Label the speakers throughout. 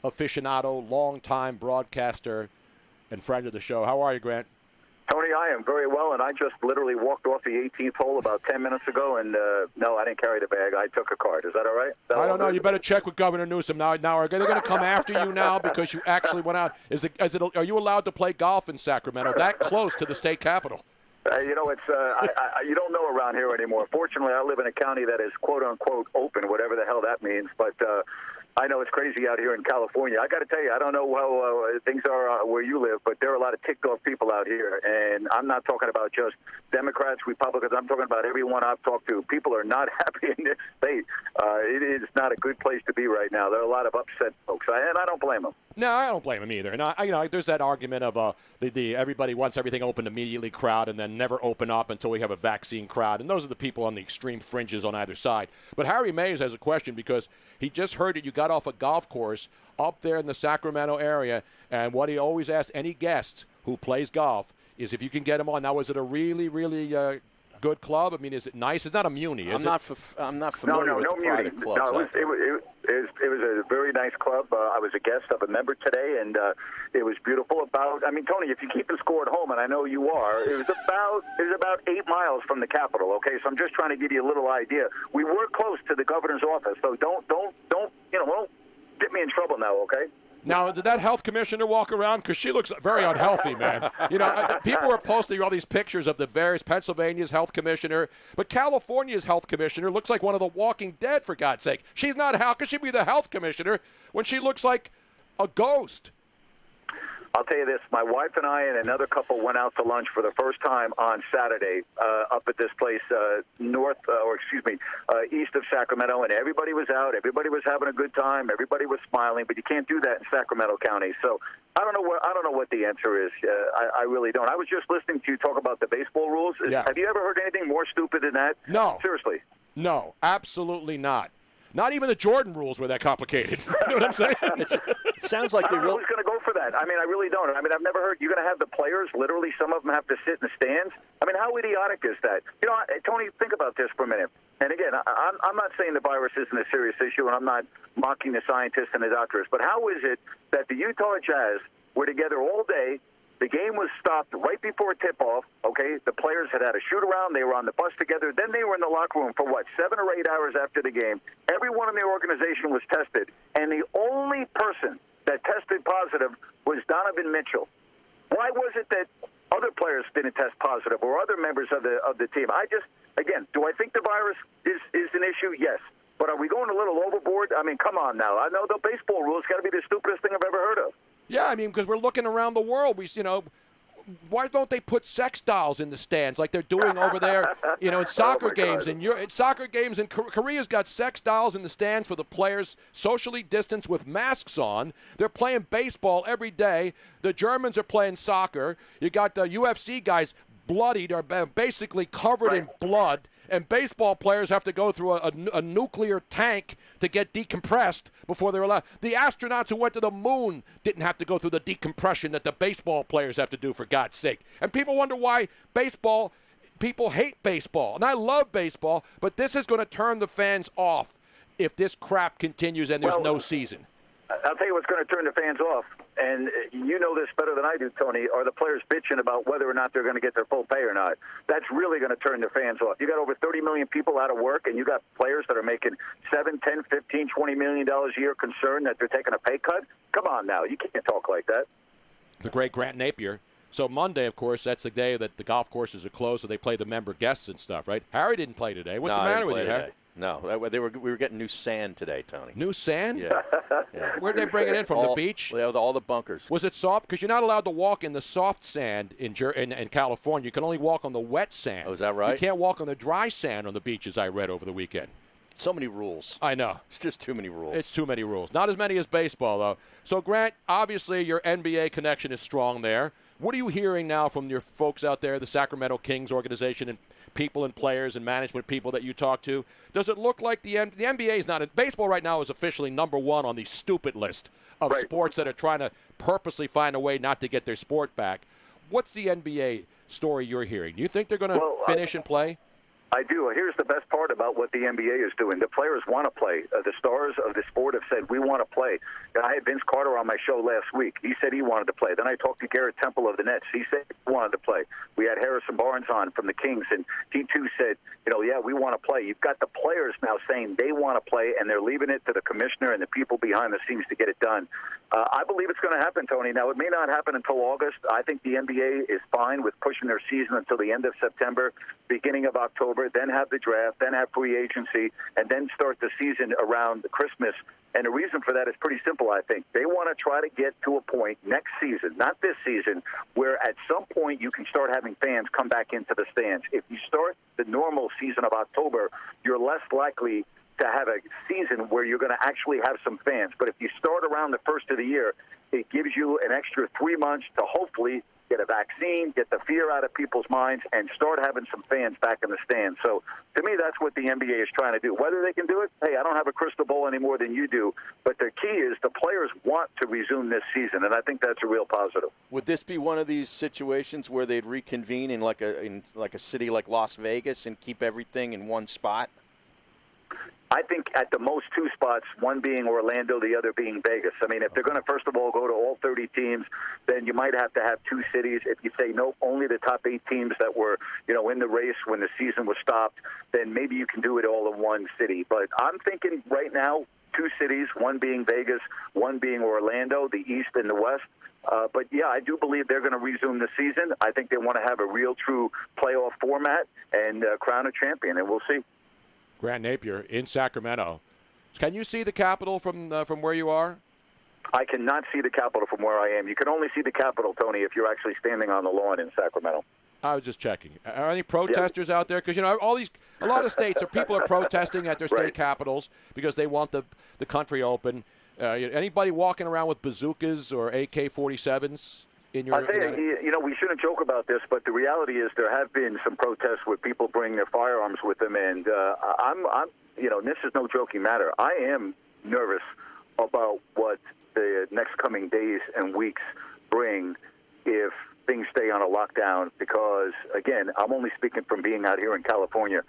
Speaker 1: aficionado, longtime broadcaster, and friend of the show. How are you, Grant?
Speaker 2: Tony, I am very well, and I just literally walked off the 18th hole about 10 minutes ago, and no, I didn't carry the bag. I took a card. Is that all right?
Speaker 1: I don't know. You better check with Governor Newsom. Now are they going to come after you now because you actually went out? Are you allowed to play golf in Sacramento that close to the state capitol?
Speaker 2: It's you don't know around here anymore. Fortunately, I live in a county that is quote-unquote open, whatever the hell that means, but I know it's crazy out here in California. I got to tell you, I don't know how things are where you live, but there are a lot of ticked-off people out here, and I'm not talking about just Democrats, Republicans. I'm talking about everyone I've talked to. People are not happy in this state. It is not a good place to be right now. There are a lot of upset folks, and I don't blame them.
Speaker 1: No, I don't blame him either. And there's that argument of the everybody wants everything open immediately crowd, and then never open up until we have a vaccine crowd. And those are the people on the extreme fringes on either side. But Harry Mays has a question because he just heard that you got off a golf course up there in the Sacramento area, and what he always asks any guest who plays golf is if you can get him on. Now, is it a really, really good club? I mean, is it nice? It's not a Muni, is it?
Speaker 3: I'm not familiar with the private clubs.
Speaker 2: No, it was a very nice club. I was a guest of a member today, and it was beautiful. Tony, if you keep the score at home, and I know you are, it was about 8 miles from the Capitol. Okay, so I'm just trying to give you a little idea. We were close to the governor's office, so don't get me in trouble now. Okay.
Speaker 1: Now, did that health commissioner walk around? Because she looks very unhealthy, man. People were posting all these pictures of the various Pennsylvania's health commissioner, but California's health commissioner looks like one of the Walking Dead, for God's sake. She's not how could she be the health commissioner when she looks like a ghost?
Speaker 2: I'll tell you this, my wife and I and another couple went out to lunch for the first time on Saturday up at this place east of Sacramento, and everybody was out, everybody was having a good time, everybody was smiling, but you can't do that in Sacramento County. So I don't know what the answer is. I really don't. I was just listening to you talk about the baseball rules.
Speaker 1: Yeah.
Speaker 2: Have you ever heard anything more stupid than that?
Speaker 1: No.
Speaker 2: Seriously.
Speaker 1: No, absolutely not. Not even the Jordan rules were that complicated. You know what I'm saying?
Speaker 3: It sounds like
Speaker 2: I don't know who's going to go for that. I really don't. I've never heard you're going to have the players, literally, some of them have to sit in the stands. How idiotic is that? Tony, think about this for a minute. And again, I'm not saying the virus isn't a serious issue, and I'm not mocking the scientists and the doctors, but how is it that the Utah Jazz were together all day? The game was stopped right before tip-off, okay? The players had a shoot-around. They were on the bus together. Then they were in the locker room for, 7 or 8 hours after the game. Everyone in the organization was tested, and the only person that tested positive was Donovan Mitchell. Why was it that other players didn't test positive or other members of the team? Do I think the virus is an issue? Yes. But are we going a little overboard? Come on now. I know the baseball rules got to be the stupidest thing I've ever heard of.
Speaker 1: Yeah, because we're looking around the world. Why don't they put sex dolls in the stands like they're doing over there, in soccer games? Soccer games in Korea's got sex dolls in the stands for the players, socially distanced with masks on. They're playing baseball every day. The Germans are playing soccer. You got the UFC guys bloodied or basically covered in blood. And baseball players have to go through a nuclear tank to get decompressed before they're allowed. The astronauts who went to the moon didn't have to go through the decompression that the baseball players have to do, for God's sake. And people wonder why people hate baseball. And I love baseball, but this is going to turn the fans off if this crap continues and there's no season.
Speaker 2: I'll tell you what's going to turn the fans off, and you know this better than I do, Tony, are the players bitching about whether or not they're going to get their full pay or not. That's really going to turn the fans off. You got over 30 million people out of work, and you got players that are making $7, $10, $15, $20 million a year concerned that they're taking a pay cut. Come on now. You can't talk like that.
Speaker 1: The great Grant Napear. So Monday, of course, that's the day that the golf courses are closed, so they play the member guests and stuff, right? Harry didn't play today. What's the matter with you, Harry?
Speaker 3: No, we were getting new sand today, Tony.
Speaker 1: New sand?
Speaker 3: Yeah.
Speaker 1: Where'd they bring it in from? The beach?
Speaker 3: Yeah, all the bunkers.
Speaker 1: Was it soft? Because you're not allowed to walk in the soft sand in California. You can only walk on the wet sand.
Speaker 3: Oh, is that right?
Speaker 1: You can't walk on the dry sand on the beaches, I read over the weekend.
Speaker 3: So many rules.
Speaker 1: I know.
Speaker 3: It's just too many rules.
Speaker 1: It's too many rules. Not as many as baseball, though. So, Grant, obviously your NBA connection is strong there. What are you hearing now from your folks out there, the Sacramento Kings organization, and people and players and management people that you talk to? Does it look like the NBA is not – baseball right now is officially number one on the stupid list of sports that are trying to purposely find a way not to get their sport back. What's the NBA story you're hearing? Do you think they're going to finish and play?
Speaker 2: I do. Here's the best part about what the NBA is doing. The players want to play. The stars of the sport have said, we want to play. I had Vince Carter on my show last week. He said he wanted to play. Then I talked to Garrett Temple of the Nets. He said he wanted to play. We had Harrison Barnes on from the Kings, and he too said, yeah, we want to play. You've got the players now saying they want to play, and they're leaving it to the commissioner and the people behind the scenes to get it done. I believe it's going to happen, Tony. Now, it may not happen until August. I think the NBA is fine with pushing their season until the end of September, beginning of October, then have the draft, then have free agency, and then start the season around Christmas. And the reason for that is pretty simple, I think. They want to try to get to a point next season, not this season, where at some point you can start having fans come back into the stands. If you start the normal season of October, you're less likely to have a season where you're going to actually have some fans. But if you start around the first of the year, it gives you an extra 3 months to hopefully get a vaccine, get the fear out of people's minds, and start having some fans back in the stands. So, to me, that's what the NBA is trying to do. Whether they can do it, hey, I don't have a crystal ball any more than you do. But the key is the players want to resume this season, and I think that's a real positive.
Speaker 3: Would this be one of these situations where they'd reconvene in like a city like Las Vegas and keep everything in one spot?
Speaker 2: I think at the most 2 spots, one being Orlando, the other being Vegas. I mean, if they're going to, first of all, go to all 30 teams, then you might have to have 2 cities. If you say, no, only the top 8 teams that were, in the race when the season was stopped, then maybe you can do it all in one city. But I'm thinking right now, 2 cities, one being Vegas, one being Orlando, the East and the West. But, yeah, I do believe they're going to resume the season. I think they want to have a real, true playoff format and crown a champion, and we'll see.
Speaker 1: Grant Napear in Sacramento. Can you see the Capitol from where you are?
Speaker 2: I cannot see the Capitol from where I am. You can only see the Capitol, Tony, if you're actually standing on the lawn in Sacramento.
Speaker 1: I was just checking. Are any protesters out there? Because a lot of states, people are protesting at their state capitals because they want the country open. Anybody walking around with bazookas or AK-47s?
Speaker 2: I'll tell you, we shouldn't joke about this, but the reality is there have been some protests where people bring their firearms with them, and this is no joking matter. I am nervous about what the next coming days and weeks bring if things stay on a lockdown, because, again, I'm only speaking from being out here in California.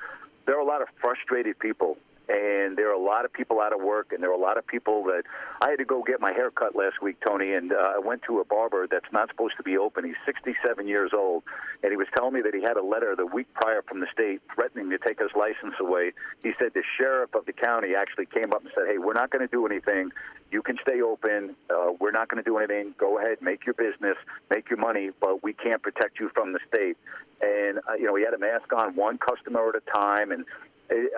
Speaker 2: There are a lot of frustrated people. And there are a lot of people out of work, and there are a lot of people that I had to go get my hair cut last week, Tony, and I went to a barber that's not supposed to be open. He's 67 years old, and he was telling me that he had a letter the week prior from the state threatening to take his license away. He said the sheriff of the county actually came up and said, hey, we're not going to do anything. You can stay open. We're not going to do anything. Go ahead, make your business, make your money, but we can't protect you from the state. And, he had a mask on, one customer at a time, and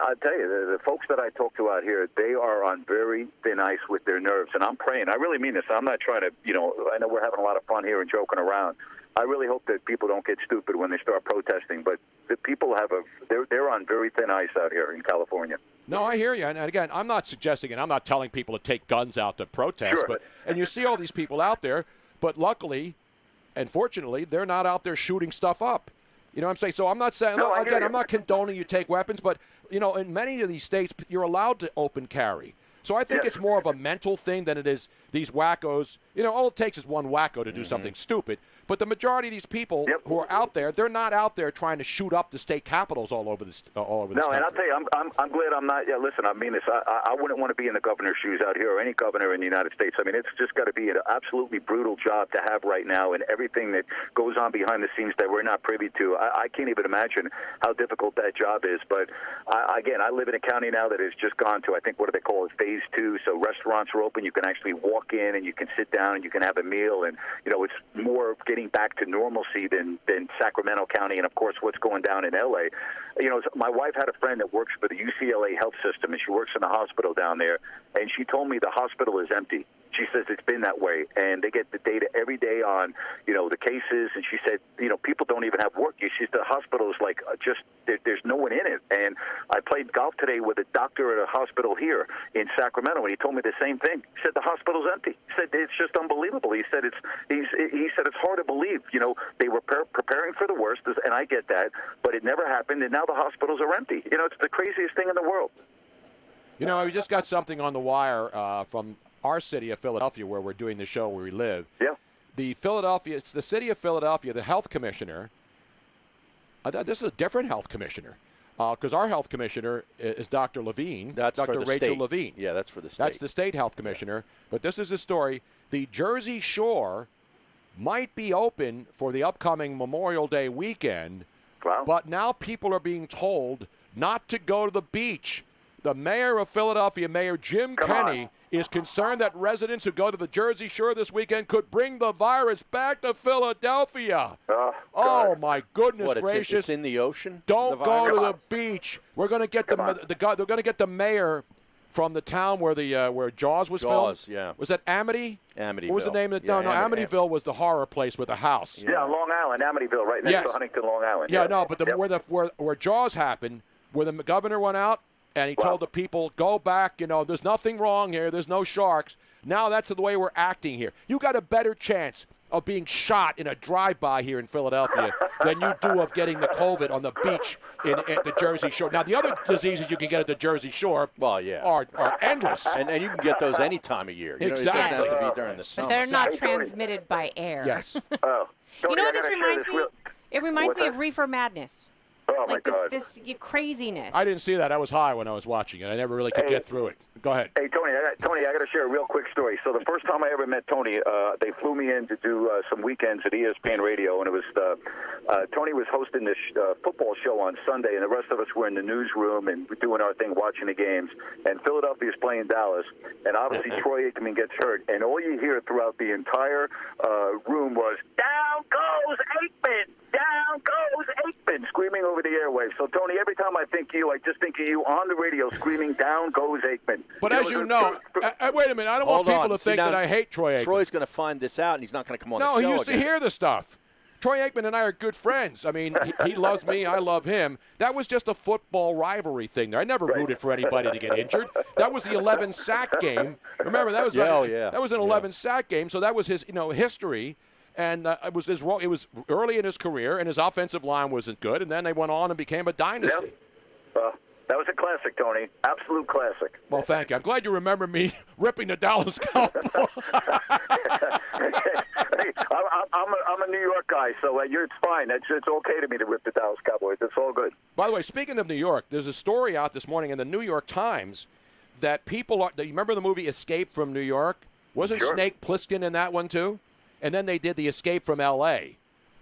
Speaker 2: I'll tell you, the folks that I talk to out here, they are on very thin ice with their nerves. And I'm praying. I really mean this. I'm not trying to, I know we're having a lot of fun here and joking around. I really hope that people don't get stupid when they start protesting. But the people they're on very thin ice out here in California.
Speaker 1: No, I hear you. And again, I'm not suggesting, and I'm not telling people to take guns out to protest.
Speaker 2: Sure.
Speaker 1: And you see all these people out there, but luckily and fortunately, they're not out there shooting stuff up. You know what I'm saying? So I'm not saying, I'm not condoning you take weapons, but, in many of these states, you're allowed to open carry. So I think it's more of a mental thing than it is these wackos. All it takes is one wacko to do something stupid. But the majority of these people who are out there, they're not out there trying to shoot up the state capitals all over this.
Speaker 2: No, and I'll tell you, I'm glad I'm not. Yeah, listen, I mean this. I wouldn't want to be in the governor's shoes out here or any governor in the United States. I mean, it's just got to be an absolutely brutal job to have right now, and everything that goes on behind the scenes that we're not privy to. I can't even imagine how difficult that job is. But again, I live in a county now that has just gone to, I think, what do they call it, phase 2. So restaurants are open. You can actually walk in and you can sit down and you can have a meal, and it's more getting back to normalcy than Sacramento County, and of course what's going down in LA. My wife had a friend that works for the UCLA health system, and she works in the hospital down there, and she told me the hospital is empty. She says it's been that way, and they get the data every day on, the cases, and she said, people don't even have work. She said the hospital is like there's no one in it. And I played golf today with a doctor at a hospital here in Sacramento, and he told me the same thing. He said the hospital's empty. He said it's just unbelievable. He said he said it's hard to believe. They were preparing for the worst, and I get that, but it never happened, and now the hospitals are empty. It's the craziest thing in the world.
Speaker 1: We just got something on the wire from our city of Philadelphia, where we're doing the show where we live.
Speaker 2: Yeah.
Speaker 1: It's the city of Philadelphia, the health commissioner. This is a different health commissioner. because our health commissioner is Dr. Levine.
Speaker 3: That's
Speaker 1: Dr.
Speaker 3: for the
Speaker 1: Rachel
Speaker 3: state.
Speaker 1: Levine.
Speaker 3: Yeah, that's for the state.
Speaker 1: That's the state health commissioner. But this is the story. The Jersey Shore might be open for the upcoming Memorial Day weekend, but now people are being told not to go to the beach. The mayor of Philadelphia, Mayor Jim Kenney, is concerned that residents who go to the Jersey Shore this weekend could bring the virus back to Philadelphia. Oh my goodness gracious!
Speaker 3: It's in the ocean.
Speaker 1: Don't
Speaker 3: the
Speaker 1: go to
Speaker 3: virus?
Speaker 1: the beach. We're going to get they're going to get the mayor from the town where the where Jaws was filmed.
Speaker 3: Yeah.
Speaker 1: Was that Amity?
Speaker 3: Amityville.
Speaker 1: What was the name of the No, Amityville was the horror place with the house.
Speaker 2: Yeah, Long Island, Amityville, right next to Huntington, Long Island.
Speaker 1: Yeah, no, but where Jaws happened, where the governor went out and he told the people, go back, there's nothing wrong here, there's no sharks. Now that's the way we're acting here. You got a better chance of being shot in a drive-by here in Philadelphia than you do of getting the COVID on the beach at the Jersey Shore. Now, the other diseases you can get at the Jersey Shore are endless.
Speaker 3: And you can get those any time of year.
Speaker 1: Exactly.
Speaker 3: It doesn't have to be during the summer.
Speaker 4: But they're not transmitted by air.
Speaker 1: Yes.
Speaker 4: You know what this reminds me? It reminds me of Reefer Madness.
Speaker 2: Oh, my God.
Speaker 4: This craziness.
Speaker 1: I didn't see that. I was high when I was watching it. I never really could get through it. Go ahead.
Speaker 2: Hey, Tony, I got to share a real quick story. So the first time I ever met Tony, they flew me in to do some weekends at ESPN Radio, and it was Tony was hosting this football show on Sunday, and the rest of us were in the newsroom and doing our thing, watching the games. And Philadelphia's playing Dallas, and obviously Troy Aikman gets hurt, and all you hear throughout the entire room was, "Down goes Aikman! Down goes Aikman!" screaming over the airwaves. So, Tony, every time I think of you, I just think of you on the radio screaming, "Down goes Aikman."
Speaker 1: But as you know, wait a minute, I don't want people to think that I hate Troy Aikman.
Speaker 3: Troy's going to find this out, and he's not going to come on the show.
Speaker 1: No, he used
Speaker 3: again.
Speaker 1: to hear the stuff. Troy Aikman and I are good friends. I mean, he loves me, I love him. That was just a football rivalry thing there. I never rooted for anybody to get injured. That was the 11-sack game. Remember, that was that was an 11-sack game, so that was his history. And it was early in his career, and his offensive line wasn't good, and then they went on and became a dynasty.
Speaker 2: Yep. That was a classic, Tony. Absolute classic.
Speaker 1: Well, thank you. I'm glad you remember me ripping the Dallas Cowboys.
Speaker 2: I'm a New York guy, so it's fine. It's okay to me to rip the Dallas Cowboys. It's all good.
Speaker 1: By the way, speaking of New York, there's a story out this morning in the New York Times that people are. You remember the movie Escape from New York? Wasn't Snake Plissken in that one too? And then they did the Escape from L.A.,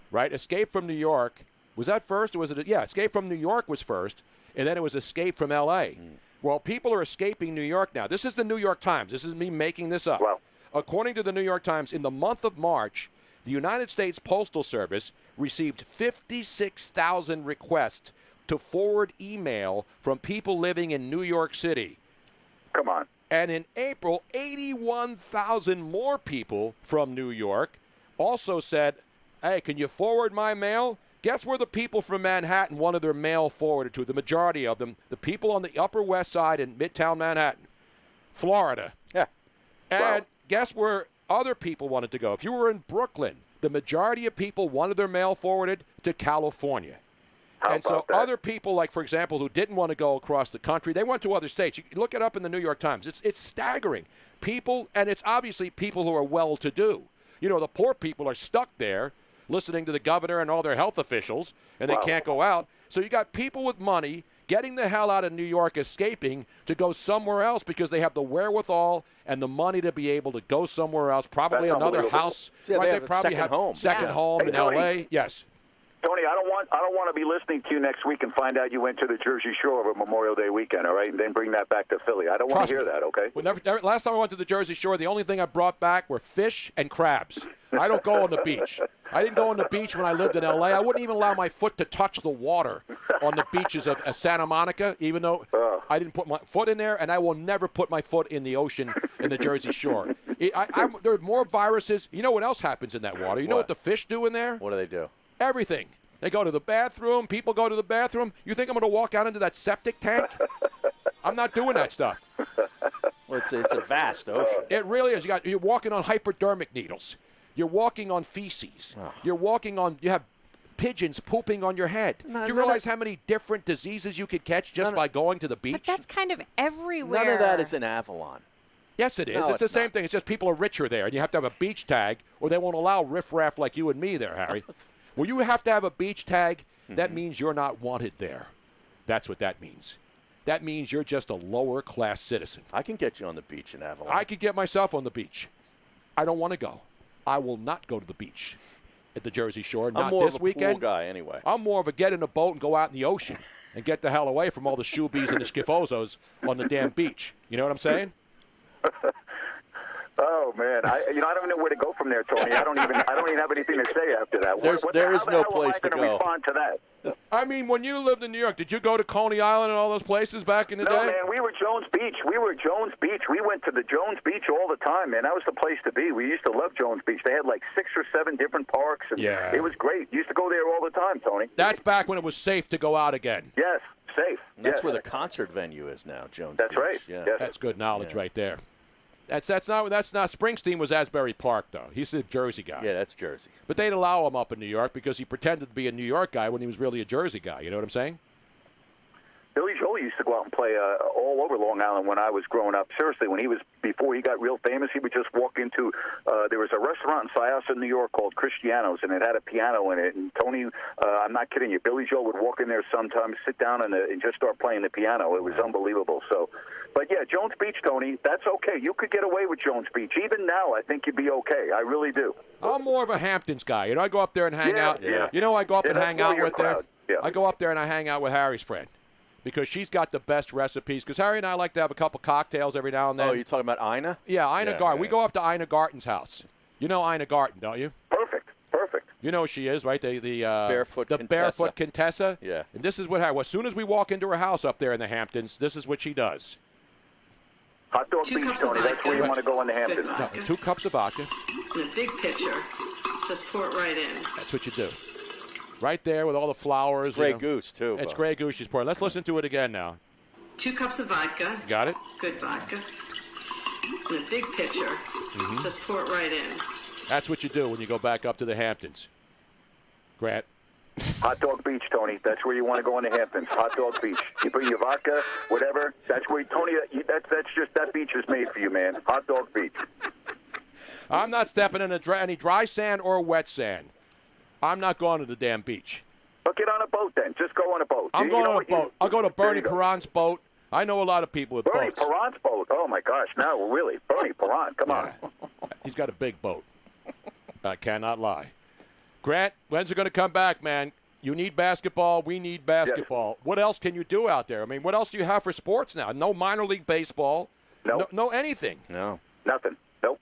Speaker 1: right? Escape from New York. Was that first? Or was it? Yeah, Escape from New York was first, and then it was Escape from L.A. Well, people are escaping New York now. This is the New York Times. This is me making this up.
Speaker 2: Wow.
Speaker 1: According to the New York Times, in the month of March, the United States Postal Service received 56,000 requests to forward email from people living in New York City.
Speaker 2: Come on.
Speaker 1: And in April, 81,000 more people from New York also said, hey, can you forward my mail? Guess where the people from Manhattan wanted their mail forwarded to? The majority of them, the people on the Upper West Side in Midtown Manhattan, Florida.
Speaker 3: Yeah.
Speaker 1: And guess where other people wanted to go? If you were in Brooklyn, the majority of people wanted their mail forwarded to California. And so other people, like, for example, who didn't want to go across the country, they went to other states. You can look it up in the New York Times. It's staggering. People, and it's obviously people who are well-to-do. The poor people are stuck there listening to the governor and all their health officials, and they can't go out. So you got people with money getting the hell out of New York, escaping to go somewhere else because they have the wherewithal and the money to be able to go somewhere else, probably another house.
Speaker 3: Yeah,
Speaker 1: right?
Speaker 3: they
Speaker 1: probably have
Speaker 3: home.
Speaker 1: Second home in L.A. Yes.
Speaker 2: Tony, I don't want to be listening to you next week and find out you went to the Jersey Shore over Memorial Day weekend, all right, and then bring that back to Philly. I don't want to hear that, okay?
Speaker 1: Well, last time I went to the Jersey Shore, the only thing I brought back were fish and crabs. I don't go on the beach. I didn't go on the beach when I lived in L.A. I wouldn't even allow my foot to touch the water on the beaches of Santa Monica, even though I didn't put my foot in there, and I will never put my foot in the ocean in the Jersey Shore. There are more viruses. You know what else happens in that water? You know what the fish do in there?
Speaker 3: What do they do?
Speaker 1: Everything. They go to the bathroom. People go to the bathroom. You think I'm going to walk out into that septic tank? I'm not doing that stuff.
Speaker 3: Well, it's a vast ocean.
Speaker 1: It really is. You're walking on hypodermic needles. You're walking on feces. You have pigeons pooping on your head. Do you realize how many different diseases you could catch just by going to the beach?
Speaker 4: But that's kind of everywhere.
Speaker 3: None of that is in Avalon.
Speaker 1: Yes, it is.
Speaker 3: No,
Speaker 1: it's the same
Speaker 3: not.
Speaker 1: thing. It's just people are richer there, and you have to have a beach tag, or they won't allow riffraff like you and me there, Harry. Well, you have to have a beach tag. That means you're not wanted there. That's what that means. That means you're just a lower-class citizen.
Speaker 3: I can get you on the beach in Avalon.
Speaker 1: I could get myself on the beach. I don't want to go. I will not go to the beach at the Jersey Shore. Not
Speaker 3: I'm more
Speaker 1: this
Speaker 3: of a
Speaker 1: weekend.
Speaker 3: pool guy anyway.
Speaker 1: I'm more of a get in a boat and go out in the ocean and get the hell away from all the shoebies and the schifozos on the damn beach. You know what I'm saying?
Speaker 2: Oh man, I don't even know where to go from there, Tony. I don't even have anything to say after that.
Speaker 3: There is no place to go.
Speaker 2: Respond to that?
Speaker 1: I mean, when you lived in New York, did you go to Coney Island and all those places back in the day?
Speaker 2: No, man, we were Jones Beach. We went to the Jones Beach all the time, man. That was the place to be. We used to love Jones Beach. They had like 6 or 7 different parks, and it was great. Used to go there all the time, Tony.
Speaker 1: That's back when it was safe to go out again.
Speaker 2: Yes, safe.
Speaker 3: And that's where the concert venue is now, Jones
Speaker 2: That's
Speaker 3: Beach.
Speaker 2: right.
Speaker 3: Yeah.
Speaker 2: Yes.
Speaker 1: That's good knowledge right there. That's not Springsteen was Asbury Park though. He's a Jersey guy.
Speaker 3: Yeah, that's Jersey.
Speaker 1: But they'd allow him up in New York because he pretended to be a New York guy when he was really a Jersey guy. You know what I'm saying?
Speaker 2: Billy Joel used to go out and play all over Long Island when I was growing up. Seriously, before he got real famous, he would just walk into, there was a restaurant in Syosset, New York called Cristiano's, and it had a piano in it. And Tony, I'm not kidding you, Billy Joel would walk in there sometimes, sit down and just start playing the piano. It was unbelievable. So, but yeah, Jones Beach, Tony, that's okay. You could get away with Jones Beach. Even now, I think you'd be okay. I really do.
Speaker 1: I'm more of a Hamptons guy. You know, I go up there and hang out.
Speaker 2: Yeah.
Speaker 1: You know, I go up and hang out with there.
Speaker 2: Yeah.
Speaker 1: I go up there and I hang out with Harry's friend. Because she's got the best recipes. Because Harry and I like to have a couple cocktails every now and then.
Speaker 3: Oh, you're talking about Ina?
Speaker 1: Yeah, Ina Garten. We go up to Ina Garten's house. You know Ina Garten, don't you?
Speaker 2: Perfect.
Speaker 1: You know who she is, right? The
Speaker 3: Barefoot
Speaker 1: the
Speaker 3: Contessa.
Speaker 1: Barefoot Contessa.
Speaker 3: Yeah.
Speaker 1: And this is what happens. As soon as we walk into her house up there in the Hamptons, this is what she does.
Speaker 2: Hot Dog Beach, Tony. That's where you want to go in the Hamptons.
Speaker 1: No, 2 cups of vodka.
Speaker 5: In a big pitcher. Just pour it right in.
Speaker 1: That's what you do. Right there with all the flowers.
Speaker 3: It's Grey Goose, too.
Speaker 1: It's Grey Goose she's pouring. Let's listen to it again now.
Speaker 5: 2 cups of vodka.
Speaker 1: Got it?
Speaker 5: Good vodka. In a big pitcher. Just pour it right in.
Speaker 1: That's what you do when you go back up to the Hamptons. Grant.
Speaker 2: Hot Dog Beach, Tony. That's where you want to go in the Hamptons. Hot Dog Beach. You bring your vodka, whatever. That's where, Tony, that beach is made for you, man. Hot Dog Beach.
Speaker 1: I'm not stepping in any dry sand or wet sand. I'm not going to the damn beach.
Speaker 2: But get on a boat then. Just go on a boat.
Speaker 1: I'm going on a boat. I'll go to Bernie Perron's boat. I know a lot of people with
Speaker 2: Bernie
Speaker 1: boats.
Speaker 2: Perron's boat. Oh, my gosh. No, really. Bernie Perron. Come on.
Speaker 1: He's got a big boat. I cannot lie. Grant, when's it going to come back, man? You need basketball. We need basketball. Yes. What else can you do out there? I mean, what else do you have for sports now? No minor league baseball.
Speaker 2: Nope.
Speaker 1: No anything.
Speaker 2: No. Nothing. Nope.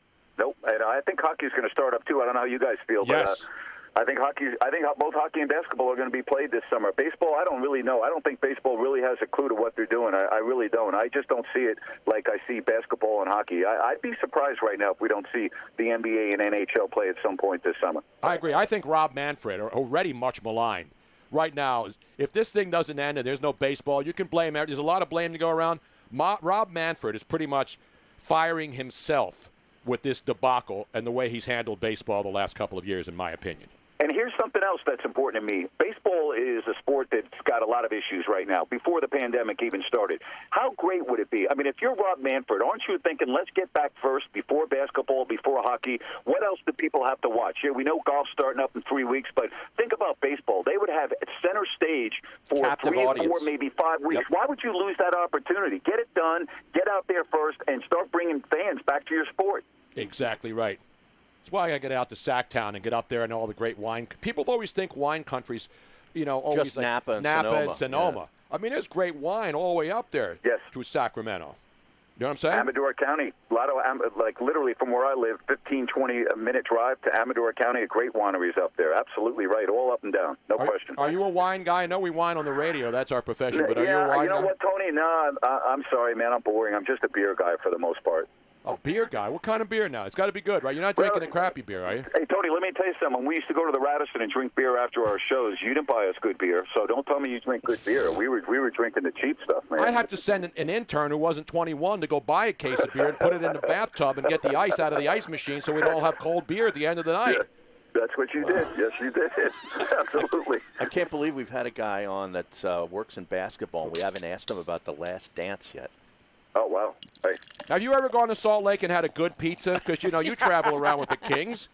Speaker 2: And I think hockey's going to start up, too. I don't know how you guys feel.
Speaker 1: Yes.
Speaker 2: But, I think both hockey and basketball are going to be played this summer. Baseball, I don't really know. I don't think baseball really has a clue to what they're doing. I really don't. I just don't see it like I see basketball and hockey. I'd be surprised right now if we don't see the NBA and NHL play at some point this summer.
Speaker 1: I agree. I think Rob Manfred, already much maligned right now, if this thing doesn't end and there's no baseball, you can blame everyone. There's a lot of blame to go around. Rob Manfred is pretty much firing himself with this debacle and the way he's handled baseball the last couple of years, in my opinion.
Speaker 2: And here's something else that's important to me. Baseball is a sport that's got a lot of issues right now, before the pandemic even started. How great would it be? I mean, if you're Rob Manfred, aren't you thinking, let's get back first, before basketball, before hockey? What else do people have to watch? Yeah, we know golf's starting up in 3 weeks, but think about baseball. They would have center stage for
Speaker 3: captive
Speaker 2: 3 or 4,
Speaker 3: audience.
Speaker 2: maybe 5 weeks. Yep. Why would you lose that opportunity? Get it done, get out there first, and start bringing fans back to your sport.
Speaker 1: Exactly right. That's why I get out to Sacktown and get up there and all the great wine. People always think wine countries, always
Speaker 3: just
Speaker 1: like
Speaker 3: Napa and
Speaker 1: Sonoma.
Speaker 3: Yeah.
Speaker 1: I mean, there's great wine all the way up there to Sacramento. You know what I'm saying?
Speaker 2: Amador County, a lot of, literally from where I live, 15, 20-minute drive to Amador County, great wineries up there. Absolutely right, all up and down, no question.
Speaker 1: Are you a wine guy? I know we wine on the radio. That's our profession, but are you a wine guy?
Speaker 2: You know what, Tony? No, I'm sorry, man. I'm boring. I'm just a beer guy for the most part.
Speaker 1: Oh, beer guy. What kind of beer now? It's got to be good, right? You're not drinking a crappy beer, are you?
Speaker 2: Hey, Tony, let me tell you something. We used to go to the Radisson and drink beer after our shows. You didn't buy us good beer, so don't tell me you drink good beer. We were drinking the cheap stuff, man.
Speaker 1: I'd have to send an intern who wasn't 21 to go buy a case of beer and put it in the bathtub and get the ice out of the ice machine so we'd all have cold beer at the end of the night.
Speaker 2: Yeah. That's what you did. Yes, you did. Absolutely.
Speaker 3: I can't believe we've had a guy on that works in basketball. We haven't asked him about The Last Dance yet.
Speaker 2: Oh, wow. Hey.
Speaker 1: Have you ever gone to Salt Lake and had a good pizza? Because, you travel around with the Kings.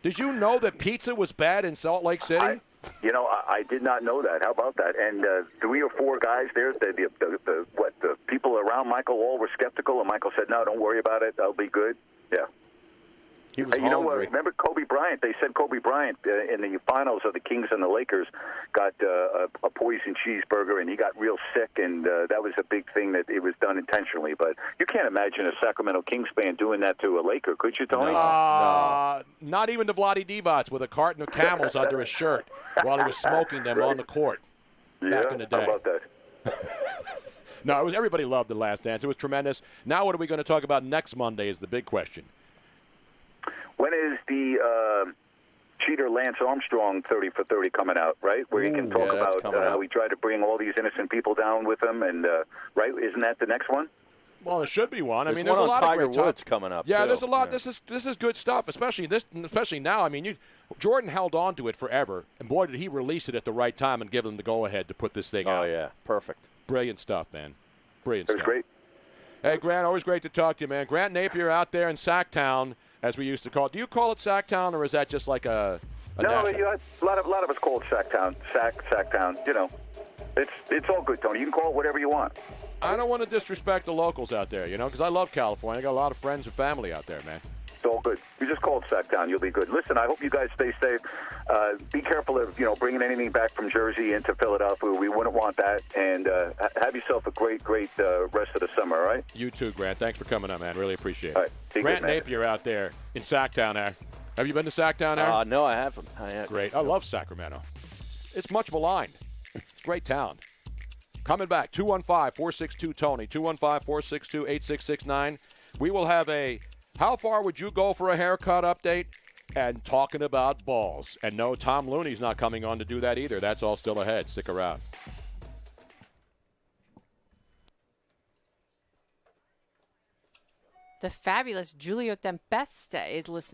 Speaker 1: Did you know that pizza was bad in Salt Lake City?
Speaker 2: You know, I did not know that. How about that? And 3 or 4 guys there, the people around Michael all were skeptical, and Michael said, "No, don't worry about it. I'll be good." Yeah.
Speaker 3: He was
Speaker 2: Hey, you know what?
Speaker 3: hungry.
Speaker 2: Remember Kobe Bryant? They said Kobe Bryant in the finals of the Kings and the Lakers got a poison cheeseburger, and he got real sick, and that was a big thing that it was done intentionally. But you can't imagine a Sacramento Kings fan doing that to a Laker, could you, Tony?
Speaker 1: No. Not even the Vlade Divac with a carton of Camels under his shirt while he was smoking them on the court back in the day.
Speaker 2: How about that?
Speaker 1: No, it was, everybody loved The Last Dance. It was tremendous. Now what are we going to talk about next Monday is the big question.
Speaker 2: When is the cheater Lance Armstrong 30 for 30 coming out, right? Where you can talk about how we try to bring all these innocent people down with him, and right? Isn't that the next one?
Speaker 1: Well, there should be one. I mean,
Speaker 3: there's
Speaker 1: there's
Speaker 3: one
Speaker 1: a lot
Speaker 3: on Tiger
Speaker 1: of great
Speaker 3: Woods coming up.
Speaker 1: Yeah,
Speaker 3: too.
Speaker 1: there's a lot.
Speaker 3: Yeah.
Speaker 1: This is good stuff, especially now. I mean, Jordan held on to it forever, and boy, did he release it at the right time and give them the go-ahead to put this thing out.
Speaker 3: Oh yeah, perfect.
Speaker 1: Brilliant stuff, man. Brilliant
Speaker 2: It was
Speaker 1: stuff.
Speaker 2: great.
Speaker 1: Hey, Grant, always great to talk to you, man. Grant Napear out there in Sacktown, as we used to call it. Do you call it Sacktown, or is that just like a
Speaker 2: No,
Speaker 1: national?
Speaker 2: a lot of us call it Sacktown. Sacktown. You know, it's all good, Tony. You can call it whatever you want.
Speaker 1: I don't want to disrespect the locals out there, because I love California. I got a lot of friends and family out there, man.
Speaker 2: It's all good. You just call it Sacktown. You'll be good. Listen, I hope you guys stay safe. Be careful of bringing anything back from Jersey into Philadelphia. We wouldn't want that. And have yourself a great rest of the summer. All right.
Speaker 1: You too, Grant. Thanks for coming on, man. Really appreciate it.
Speaker 2: All right. Be
Speaker 1: Grant
Speaker 2: good, man.
Speaker 1: Napear out there in Sacktown, there. Have you been to Sacktown, there?
Speaker 3: No, I haven't.
Speaker 1: Great. I love Sacramento. It's much maligned. It's a great town. Coming back, 215-462-TONY, 215-462-8669. We will have a how far would you go for a haircut update and talking about balls. And no, Tom Looney's not coming on to do that either. That's all still ahead. Stick around.
Speaker 4: The fabulous Giulio Tempesta is listening.